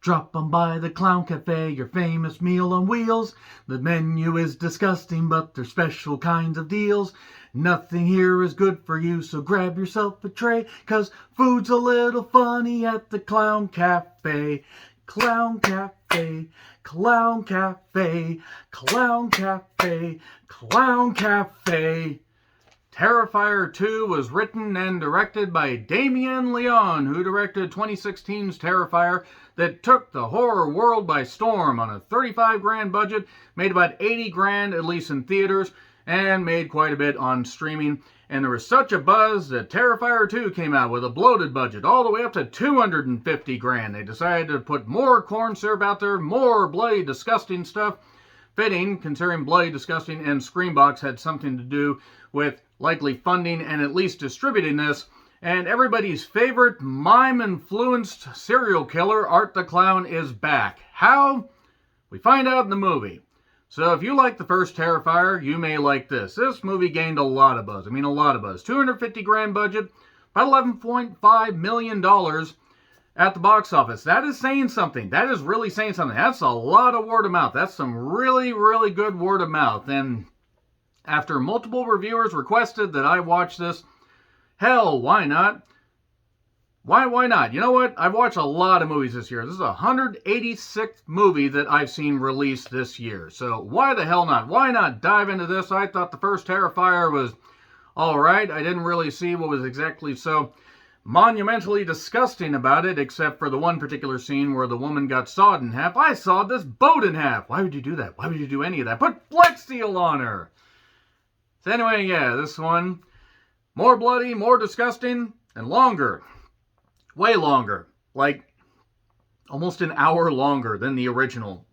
Drop on by the Clown Cafe, your famous meal on wheels. The menu is disgusting, but there's special kinds of deals. Nothing here is good for you, so grab yourself a tray, 'cause food's a little funny at the Clown Cafe. Clown Cafe, Clown Cafe, Clown Cafe, Clown Cafe. Terrifier 2 was written and directed by Damien Leone, who directed 2016's Terrifier that took the horror world by storm on a 35 grand budget, made about 80 grand at least in theaters, and made quite a bit on streaming. And there was such a buzz that Terrifier 2 came out with a bloated budget, all the way up to 250 grand. They decided to put more corn syrup out there, more bloody, disgusting stuff. Fitting, considering Bloody Disgusting and Screambox had something to do with likely funding and at least distributing this. And everybody's favorite mime-influenced serial killer, Art the Clown, is back. How? We find out in the movie. So if you like the first Terrifier, you may like this. This movie gained a lot of buzz. I mean, a lot of buzz. 250 grand budget, about $11.5 million at the box office. That is saying something. That is really saying something. That's a lot of word of mouth. That's some really, really good word of mouth. And after multiple reviewers requested that I watch this, hell, why not? Why not? You know what? I've watched a lot of movies this year. This is the 186th movie that I've seen released this year. So why the hell not? Why not dive into this? I thought the first Terrifier was all right. I didn't really see what was exactly so monumentally disgusting about it, except for the one particular scene where the woman got sawed in half. I sawed this boat in half. Why would you do that? Why would you do any of that? Put Black Steel on her. So anyway, yeah, this one, more bloody, more disgusting, and longer. Way longer. Like, almost an hour longer than the original.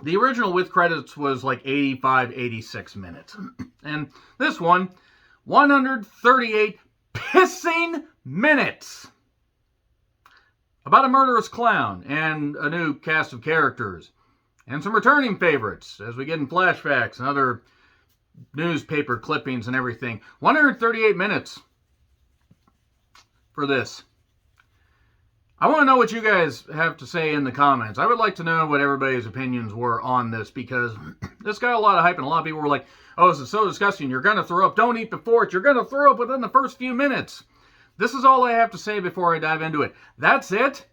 The original with credits was like 85, 86 minutes. And this one, 138 pissing minutes. About a murderous clown and a new cast of characters. And some returning favorites as we get in flashbacks and other newspaper clippings and everything. 138 minutes for this. I want to know what you guys have to say in the comments. I would like to know what everybody's opinions were on this, because this got a lot of hype and a lot of people were like, oh, this is so disgusting. You're going to throw up. Don't eat before it. You're going to throw up within the first few minutes. This is all I have to say before I dive into it. That's it.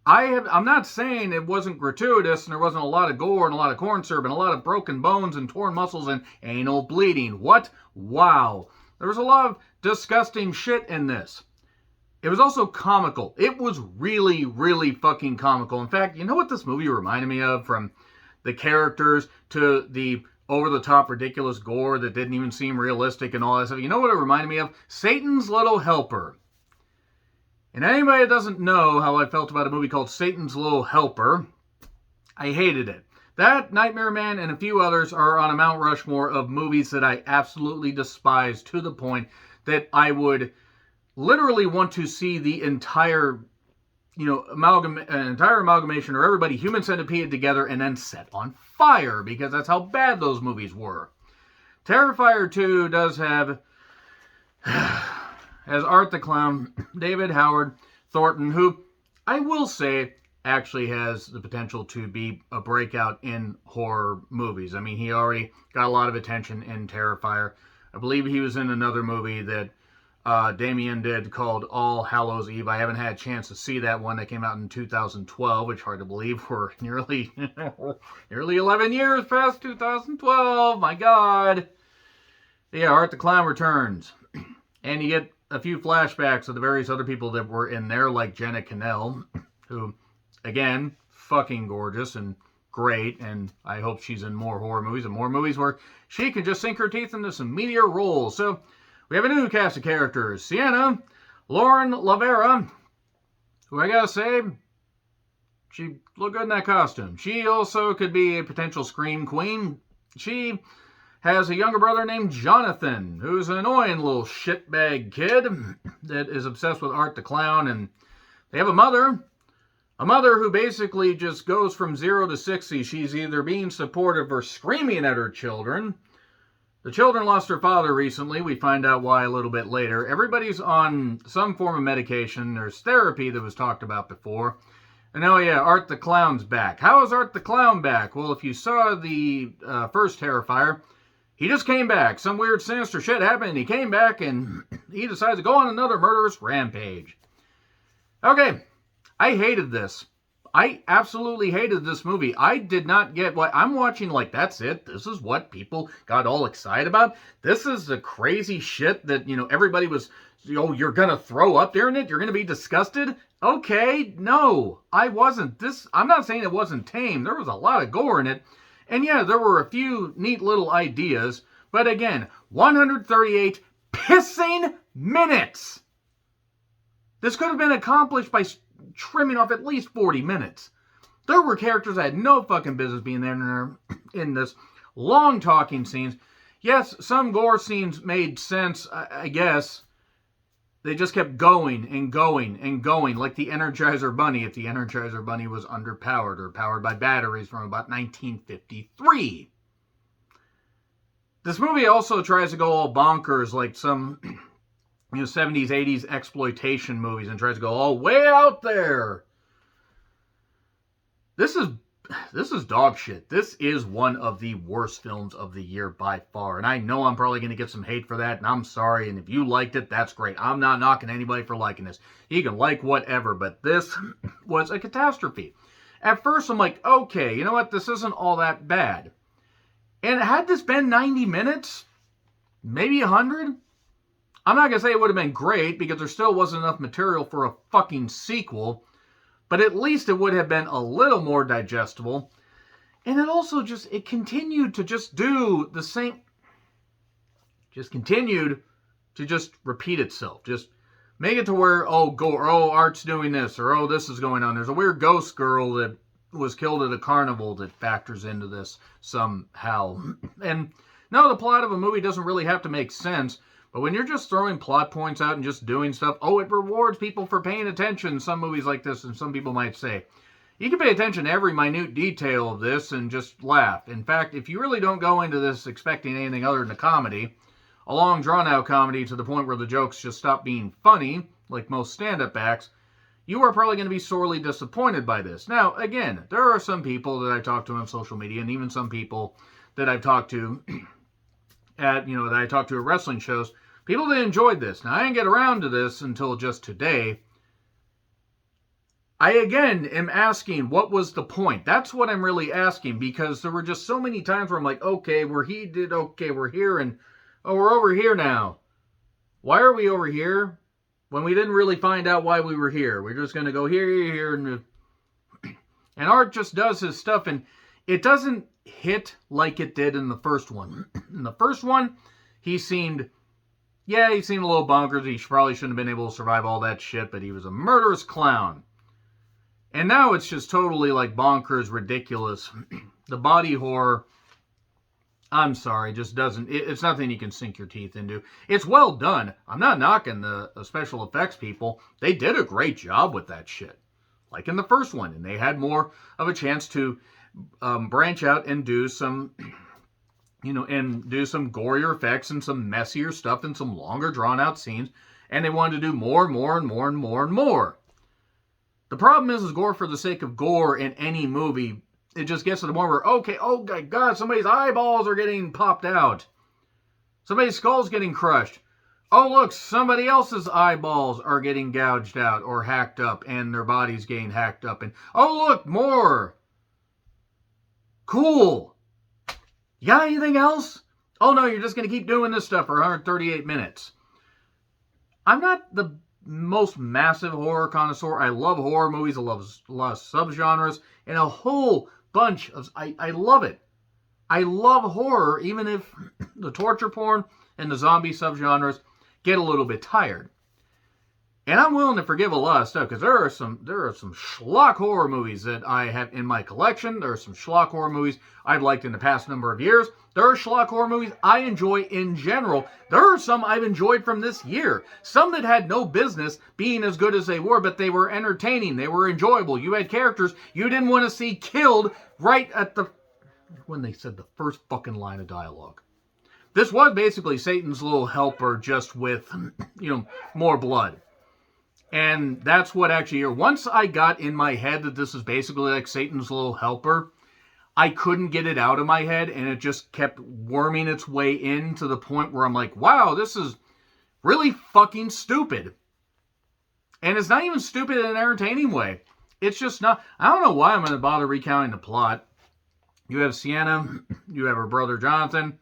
I'm not saying it wasn't gratuitous and there wasn't a lot of gore and a lot of corn syrup and a lot of broken bones and torn muscles and anal bleeding. What? Wow. There was a lot of disgusting shit in this. It was also comical. It was really, really fucking comical. In fact, you know what this movie reminded me of, from the characters to the over-the-top ridiculous gore that didn't even seem realistic and all that stuff? You know what it reminded me of? Satan's Little Helper. And anybody that doesn't know how I felt about a movie called Satan's Little Helper, I hated it. That, Nightmare Man, and a few others are on a Mount Rushmore of movies that I absolutely despise, to the point that I would literally want to see the entire, amalgamation, or everybody human centipede together and then set on fire, because that's how bad those movies were. Terrifier 2 does have, as Art the Clown, David Howard Thornton, who I will say actually has the potential to be a breakout in horror movies. I mean, he already got a lot of attention in Terrifier. I believe he was in another movie that Damien did called All Hallows Eve. I haven't had a chance to see that one. That came out in 2012, which, hard to believe, we're nearly 11 years past 2012. My God. Yeah, Art the Clown returns. And you get a few flashbacks of the various other people that were in there, like Jenna Cannell, who, again, fucking gorgeous and great, and I hope she's in more horror movies and more movies where she can just sink her teeth into some meteor roles. So we have a new cast of characters. Sienna, Lauren Lavera, who I gotta say, she looked good in that costume. She also could be a potential scream queen. She has a younger brother named Jonathan, who's an annoying little shitbag kid that is obsessed with Art the Clown. And they have a mother who basically just goes from 0 to 60. She's either being supportive or screaming at her children. The children lost their father recently. We find out why a little bit later. Everybody's on some form of medication. There's therapy that was talked about before. And oh yeah, Art the Clown's back. How is Art the Clown back? Well, if you saw the first Terrifier, he just came back. Some weird sinister shit happened, and he came back, and he decides to go on another murderous rampage. Okay, I hated this. I absolutely hated this movie. I did not get what I'm watching, like, that's it. This is what people got all excited about. This is the crazy shit that, everybody was, you're going to throw up during it? You're going to be disgusted? Okay, no, I wasn't. I'm not saying it wasn't tame. There was a lot of gore in it. And yeah, there were a few neat little ideas. But again, 138 pissing minutes. This could have been accomplished by trimming off at least 40 minutes. There were characters that had no fucking business being there in this. Long talking scenes. Yes, some gore scenes made sense, I guess. They just kept going and going and going, like the Energizer Bunny, if the Energizer Bunny was underpowered or powered by batteries from about 1953. This movie also tries to go all bonkers, like some 70s, 80s exploitation movies, and tries to go all way out there. This is dog shit. This is one of the worst films of the year by far. And I know I'm probably going to get some hate for that, and I'm sorry. And if you liked it, that's great. I'm not knocking anybody for liking this. You can like whatever, but this was a catastrophe. At first, I'm like, okay, you know what? This isn't all that bad. And had this been 90 minutes, maybe 100, I'm not going to say it would have been great, because there still wasn't enough material for a fucking sequel. But at least it would have been a little more digestible. And it also it continued to just do the same. Just continued to just repeat itself. Just make it to where, Art's doing this, or this is going on. There's a weird ghost girl that was killed at a carnival that factors into this somehow. And no, the plot of a movie doesn't really have to make sense. But when you're just throwing plot points out and just doing stuff, it rewards people for paying attention. Some movies like this, and some people might say, you can pay attention to every minute detail of this and just laugh. In fact, if you really don't go into this expecting anything other than a comedy, a long drawn-out comedy to the point where the jokes just stop being funny, like most stand-up acts, you are probably going to be sorely disappointed by this. Now, again, there are some people that I talk to on social media, and even some people that I've talked to that I talked to at wrestling shows, people that enjoyed this. Now, I didn't get around to this until just today. I, again, am asking, what was the point? That's what I'm really asking, because there were just so many times where I'm like, okay, we're here, and, we're over here now. Why are we over here when we didn't really find out why we were here? We're just going to go here, and Art just does his stuff, and it doesn't hit like it did in the first one. In the first one, he seemed a little bonkers. He probably shouldn't have been able to survive all that shit, but he was a murderous clown. And now it's just totally like bonkers, ridiculous. The body horror, I'm sorry, just doesn't, it's nothing you can sink your teeth into. It's well done. I'm not knocking the special effects people. They did a great job with that shit. Like in the first one, and they had more of a chance to branch out and do some, and do some gorier effects and some messier stuff and some longer drawn out scenes. And they wanted to do more and more and more and more and more. The problem is gore for the sake of gore in any movie. It just gets to the point where, oh my God, somebody's eyeballs are getting popped out. Somebody's skull's getting crushed. Oh, look, somebody else's eyeballs are getting gouged out or hacked up, and their body's getting hacked up. And, oh, look, more. Cool. You got anything else? Oh, no, you're just going to keep doing this stuff for 138 minutes. I'm not the most massive horror connoisseur. I love horror movies. I love a lot of subgenres and a whole bunch of... I love it. I love horror, even if the torture porn and the zombie subgenres get a little bit tired. And I'm willing to forgive a lot of stuff, because there are some schlock horror movies that I have in my collection. There are some schlock horror movies I've liked in the past number of years. There are schlock horror movies I enjoy in general. There are some I've enjoyed from this year. Some that had no business being as good as they were, but they were entertaining. They were enjoyable. You had characters you didn't want to see killed right at when they said the first fucking line of dialogue. This was basically Satan's little helper, just with, more blood. And that's what actually, once I got in my head that this is basically like Satan's little helper, I couldn't get it out of my head, and it just kept worming its way in to the point where I'm like, wow, this is really fucking stupid. And it's not even stupid in an entertaining way. It's just not. I don't know why I'm going to bother recounting the plot. You have Sienna, you have her brother Jonathan.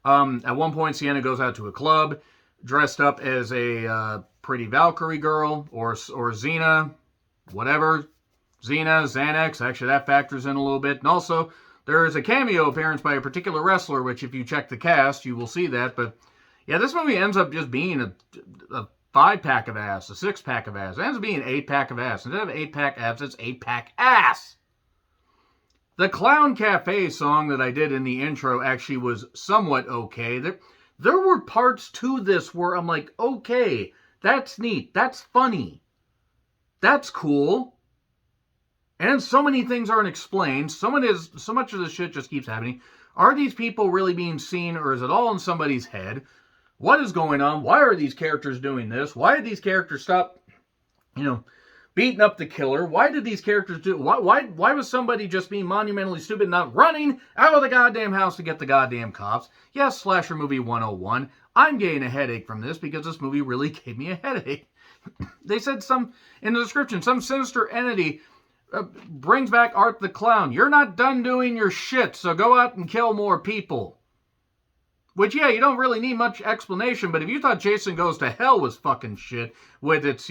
At one point, Sienna goes out to a club dressed up as a pretty Valkyrie girl, or Xena, whatever. Xena, Xanax, actually that factors in a little bit. And also, there is a cameo appearance by a particular wrestler, which if you check the cast, you will see that. But yeah, this movie ends up just being a 5-pack of ass, a 6-pack of ass. It ends up being an 8-pack of ass. Instead of 8-pack abs, it's 8-pack ass. The Clown Cafe song that I did in the intro actually was somewhat okay. There were parts to this where I'm like, okay, that's neat, that's funny, that's cool. And so many things aren't explained. So much of this shit just keeps happening. Are these people really being seen, or is it all in somebody's head? What is going on? Why are these characters doing this? Why did these characters stop, beating up the killer? Why did these characters do... Why was somebody just being monumentally stupid, not running out of the goddamn house to get the goddamn cops? Yes, Slasher Movie 101. I'm getting a headache from this because this movie really gave me a headache. They said in the description, some sinister entity brings back Art the Clown. You're not done doing your shit, so go out and kill more people. Which, yeah, you don't really need much explanation, but if you thought Jason Goes to Hell was fucking shit with its,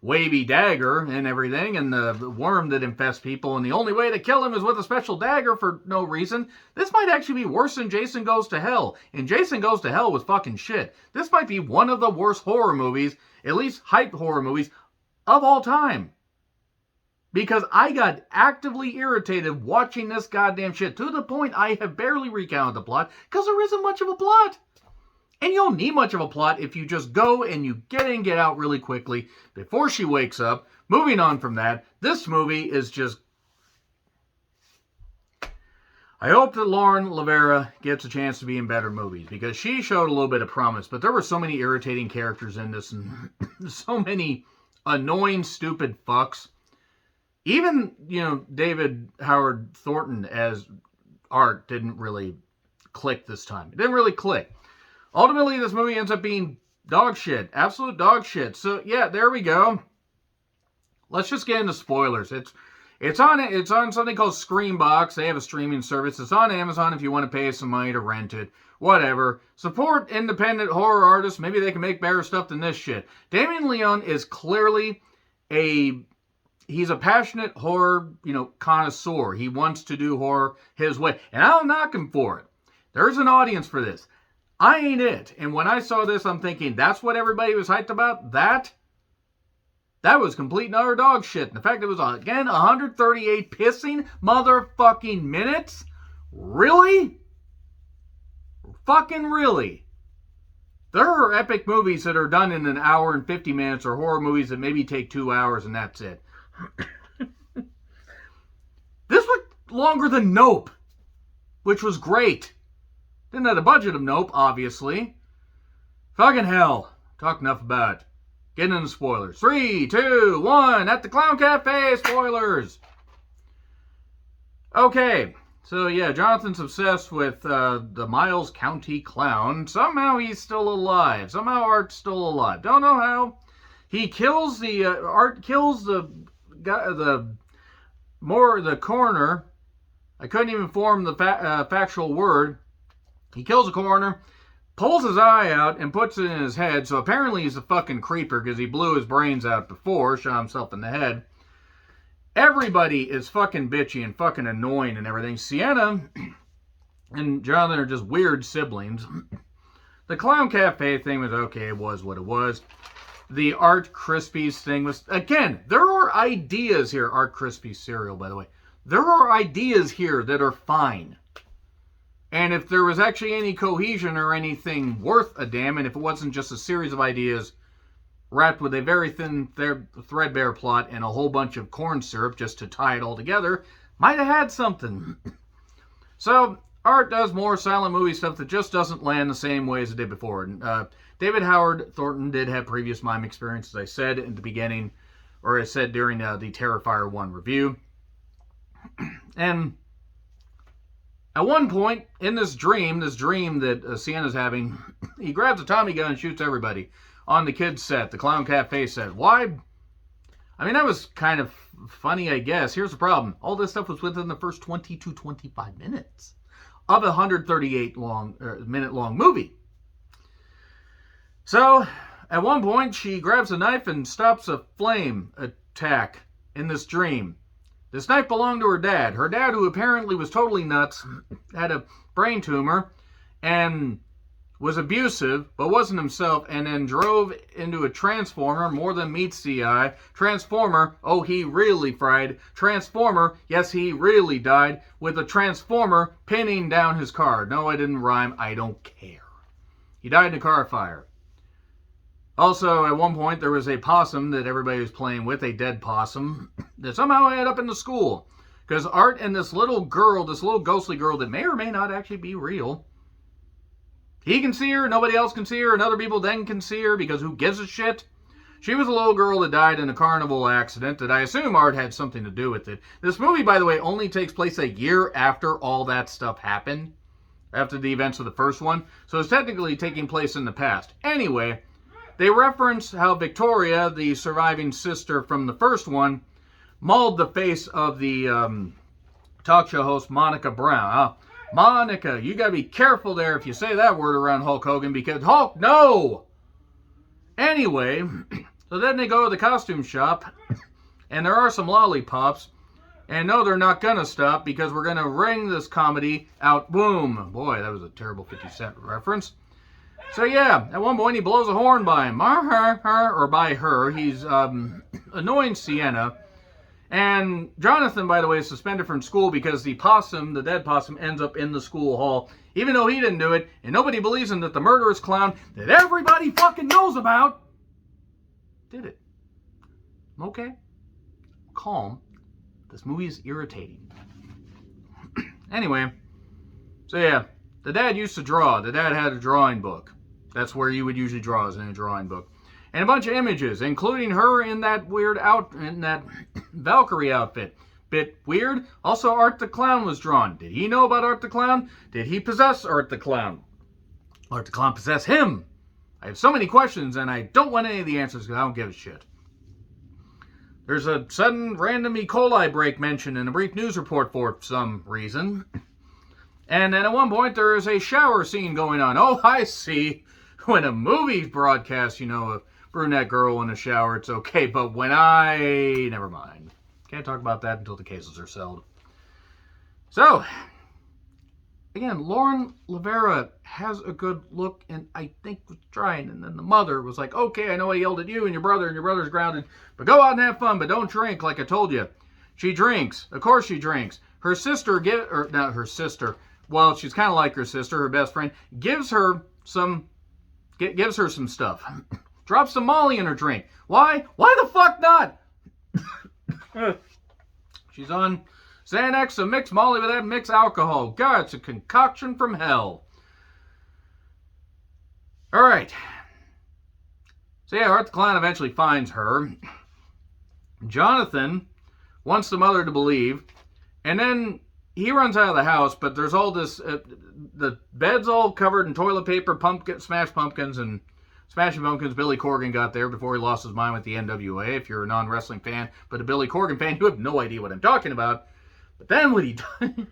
wavy dagger and everything, and the worm that infests people, and the only way to kill him is with a special dagger for no reason, this might actually be worse than Jason Goes to Hell. And Jason Goes to Hell was fucking shit. This might be one of the worst horror movies, at least hyped horror movies, of all time. Because I got actively irritated watching this goddamn shit to the point I have barely recounted the plot because there isn't much of a plot. And you don't need much of a plot if you just go and you get in, get out really quickly before she wakes up. Moving on from that, this movie is just... I hope that Lauren Lavera gets a chance to be in better movies because she showed a little bit of promise, but there were so many irritating characters in this and so many annoying, stupid fucks. Even, David Howard Thornton as Art didn't really click this time. It didn't really click. Ultimately, this movie ends up being dog shit. Absolute dog shit. So, yeah, there we go. Let's just get into spoilers. It's on something called Screambox. They have a streaming service. It's on Amazon if you want to pay some money to rent it. Whatever. Support independent horror artists. Maybe they can make better stuff than this shit. Damien Leone is clearly he's a passionate horror, connoisseur. He wants to do horror his way. And I'll knock him for it. There's an audience for this. I ain't it. And when I saw this, I'm thinking, that's what everybody was hyped about? That was complete and utter dog shit. And the fact it was, again, 138 pissing motherfucking minutes? Really? Fucking really? There are epic movies that are done in an hour and 50 minutes, or horror movies that maybe take 2 hours and that's it. This was longer than Nope, which was great. Didn't have the budget of Nope, obviously. Fucking hell. Talk enough about it. Getting into spoilers. 3, 2, 1. At the Clown Cafe, spoilers. Okay. So, yeah, Jonathan's obsessed with the Miles County Clown. Somehow he's still alive. Somehow Art's still alive. Don't know how. He kills Art kills the coroner. I couldn't even form the factual word. He kills the coroner, pulls his eye out, and puts it in his head. So apparently he's a fucking creeper because he blew his brains out before, shot himself in the head. Everybody is fucking bitchy and fucking annoying and everything. Sienna and Jonathan are just weird siblings. The Clown Cafe thing was okay. It was what it was. The Art Krispies thing was... Again, there are ideas here. Art Krispies cereal, by the way. There are ideas here that are fine. And if there was actually any cohesion or anything worth a damn, and if it wasn't just a series of ideas wrapped with a very thin, threadbare plot and a whole bunch of corn syrup just to tie it all together, might have had something. So, Art does more silent movie stuff that just doesn't land the same way as it did before. David Howard Thornton did have previous mime experience, as I said in the beginning, or I said during the Terrifier 1 review. And at one point in this dream that Sienna's having, he grabs a Tommy gun and shoots everybody on the kids' set, the Clown Cafe set. Why? I mean, that was kind of funny, I guess. Here's the problem. All this stuff was within the first 20 to 25 minutes of a 138-minute long movie. So, at one point, she grabs a knife and stops a flame attack in this dream. This knife belonged to her dad. Her dad, who apparently was totally nuts, had a brain tumor, and was abusive, but wasn't himself, and then drove into a transformer, more than meets the eye. Transformer, oh, he really fried. Transformer, yes, he really died, with a transformer pinning down his car. No, I didn't rhyme. I don't care. He died in a car fire. Also, at one point, there was a possum that everybody was playing with, a dead possum, that somehow ended up in the school. Because Art and this little girl, this little ghostly girl that may or may not actually be real, he can see her, nobody else can see her, and other people then can see her, because who gives a shit? She was a little girl that died in a carnival accident that I assume Art had something to do with it. This movie, by the way, only takes place a year after all that stuff happened, after the events of the first one, so it's technically taking place in the past. Anyway, they reference how Victoria, the surviving sister from the first one, mauled the face of the talk show host Monica Brown. Monica, you gotta be careful there if you say that word around Hulk Hogan, because Hulk, no! Anyway, so then they go to the costume shop, and there are some lollipops, and no, they're not gonna stop, because we're gonna ring this comedy out. Boom! Boy, that was a terrible 50 Cent reference. So yeah, at one point he blows a horn by him, or by her. He's annoying Sienna. And Jonathan, by the way, is suspended from school because the possum, the dead possum, ends up in the school hall, even though he didn't do it, and nobody believes him that the murderous clown that everybody fucking knows about did it. Okay? Calm. This movie is irritating. Anyway, so yeah, the dad used to draw. The dad had a drawing book. That's where you would usually draw, is in a drawing book. And a bunch of images, including her in that in that Valkyrie outfit. Bit weird. Also, Art the Clown was drawn. Did he know about Art the Clown? Did he possess Art the Clown? Art the Clown possess him? I have so many questions, and I don't want any of the answers because I don't give a shit. There's a sudden random E. coli break mentioned in a brief news report for some reason. And then at one point, there is a shower scene going on. Oh, I see. When a movie broadcasts, you know, a brunette girl in a shower, it's okay. But when never mind. Can't talk about that until the cases are settled. So, again, Lauren Lavera has a good look, and I think was trying. And then the mother was like, okay, I know I yelled at you and your brother's grounded, but go out and have fun, but don't drink like I told you. She drinks. Of course she drinks. Her sister, not her sister, well, she's kind of like her sister, her best friend, gives her some stuff. Drops some Molly in her drink. Why? Why the fuck not? She's on Xanax, so mix Molly with that, mix alcohol. God, it's a concoction from hell. Alright. So yeah, Art the Clown eventually finds her. Jonathan wants the mother to believe, and then he runs out of the house, but there's all this, the bed's all covered in toilet paper, smashed pumpkins, and Smashing Pumpkins. Billy Corgan got there before he lost his mind with the NWA. If you're a non-wrestling fan, but a Billy Corgan fan, you have no idea what I'm talking about. But then what he done,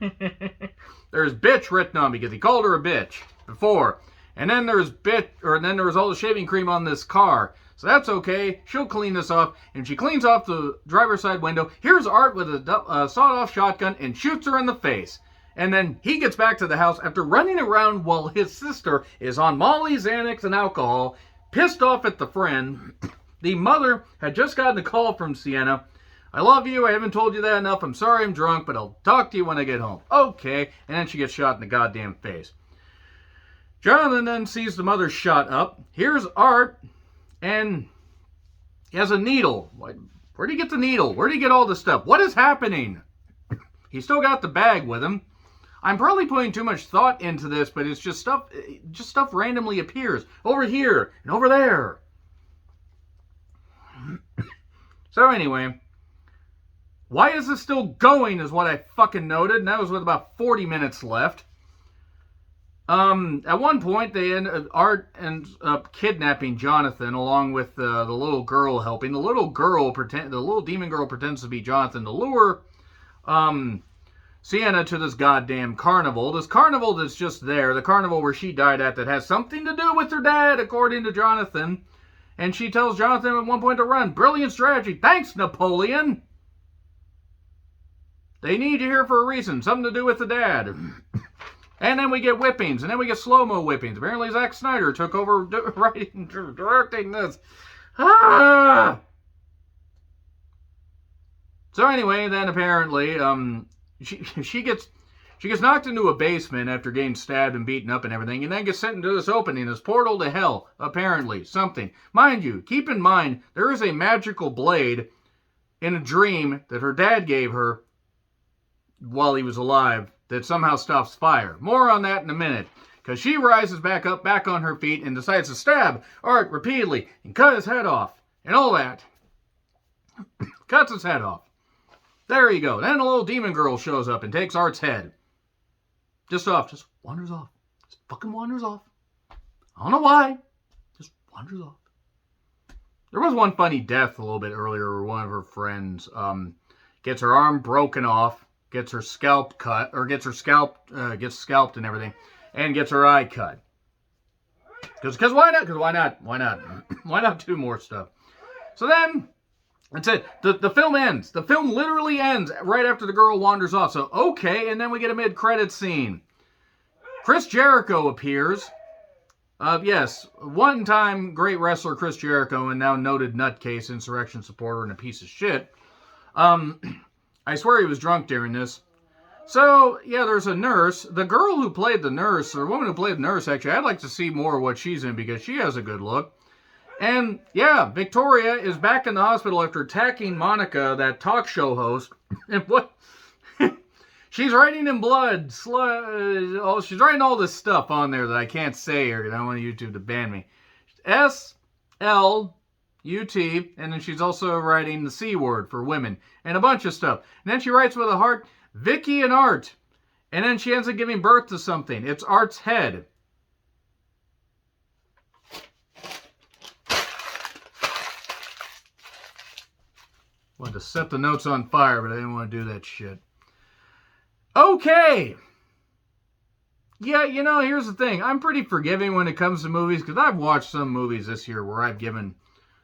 there's bitch written on because he called her a bitch before. And then there was all the shaving cream on this car. So that's okay. She'll clean this off. And she cleans off the driver's side window. Here's Art with a sawed-off shotgun and shoots her in the face. And then he gets back to the house after running around while his sister is on Molly, Xanax, and alcohol, pissed off at the friend. The mother had just gotten a call from Sienna. I love you. I haven't told you that enough. I'm sorry I'm drunk, but I'll talk to you when I get home. Okay. And then she gets shot in the goddamn face. Jonathan then sees the mother shot up. Here's Art, and he has a needle. Where'd he get the needle? Where'd he get all this stuff? What is happening? He's still got the bag with him. I'm probably putting too much thought into this, but it's just stuff randomly appears over here and over there. So anyway, why is this still going is what I fucking noted, and that was with about 40 minutes left. At one point, Art ends up kidnapping Jonathan along with the little girl helping. The little demon girl pretends to be Jonathan to lure Sienna to this goddamn carnival. This carnival that's just there, the carnival where she died at, that has something to do with her dad, according to Jonathan. And she tells Jonathan at one point to run. Brilliant strategy. Thanks, Napoleon. They need you here for a reason. Something to do with the dad. And then we get whippings. And then we get slow-mo whippings. Apparently Zack Snyder took over writing, directing this. Ah! So anyway, then apparently, she gets knocked into a basement after getting stabbed and beaten up and everything, and then gets sent into this opening, this portal to hell, apparently, something. Mind you, keep in mind, there is a magical blade in a dream that her dad gave her while he was alive that somehow stops fire. More on that in a minute, because she rises back up, back on her feet, and decides to stab Art repeatedly and cut his head off, and all that. Cuts his head off. There you go. Then a little demon girl shows up and takes Art's head. Just wanders off. Just fucking wanders off. I don't know why. Just wanders off. There was one funny death a little bit earlier where one of her friends gets her arm broken off, gets her scalp cut, or gets scalped and everything, and gets her eye cut. Because why not? Because why not? Why not? Why not do more stuff? So then, that's it. The film ends. The film literally ends right after the girl wanders off. So, okay, and then we get a mid-credits scene. Chris Jericho appears. Yes, one-time great wrestler Chris Jericho and now noted nutcase, insurrection supporter, and a piece of shit. I swear he was drunk during this. So, yeah, there's a nurse. The girl who played the nurse, or the woman who played the nurse, actually, I'd like to see more of what she's in because she has a good look. And, yeah, Victoria is back in the hospital after attacking Monica, that talk show host. And what? She's writing in blood. She's writing all this stuff on there that I can't say or I don't want YouTube to ban me. S-L-U-T, and then she's also writing the C word for women and a bunch of stuff. And then she writes with a heart, Vicky and Art. And then she ends up giving birth to something. It's Art's head. Wanted to set the notes on fire, but I didn't want to do that shit. Okay. Yeah, you know, here's the thing. I'm pretty forgiving when it comes to movies, because I've watched some movies this year where I've given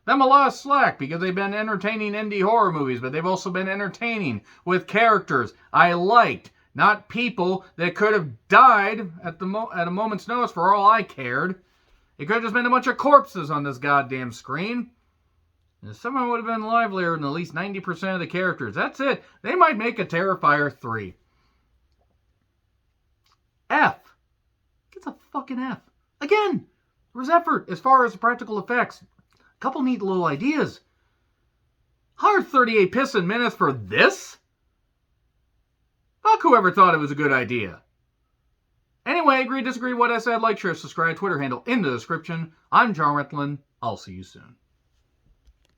them a lot of slack, because they've been entertaining indie horror movies, but they've also been entertaining with characters I liked, not people that could have died at a moment's notice for all I cared. It could have just been a bunch of corpses on this goddamn screen. And someone would have been livelier than at least 90% of the characters. That's it. They might make a Terrifier 3. F. It's a fucking F. Again, there was effort as far as the practical effects. A couple neat little ideas. 138 pissing minutes for this? Fuck whoever thought it was a good idea. Anyway, agree, disagree, what I said, like, share, subscribe, Twitter handle in the description. I'm John Retlin. I'll see you soon.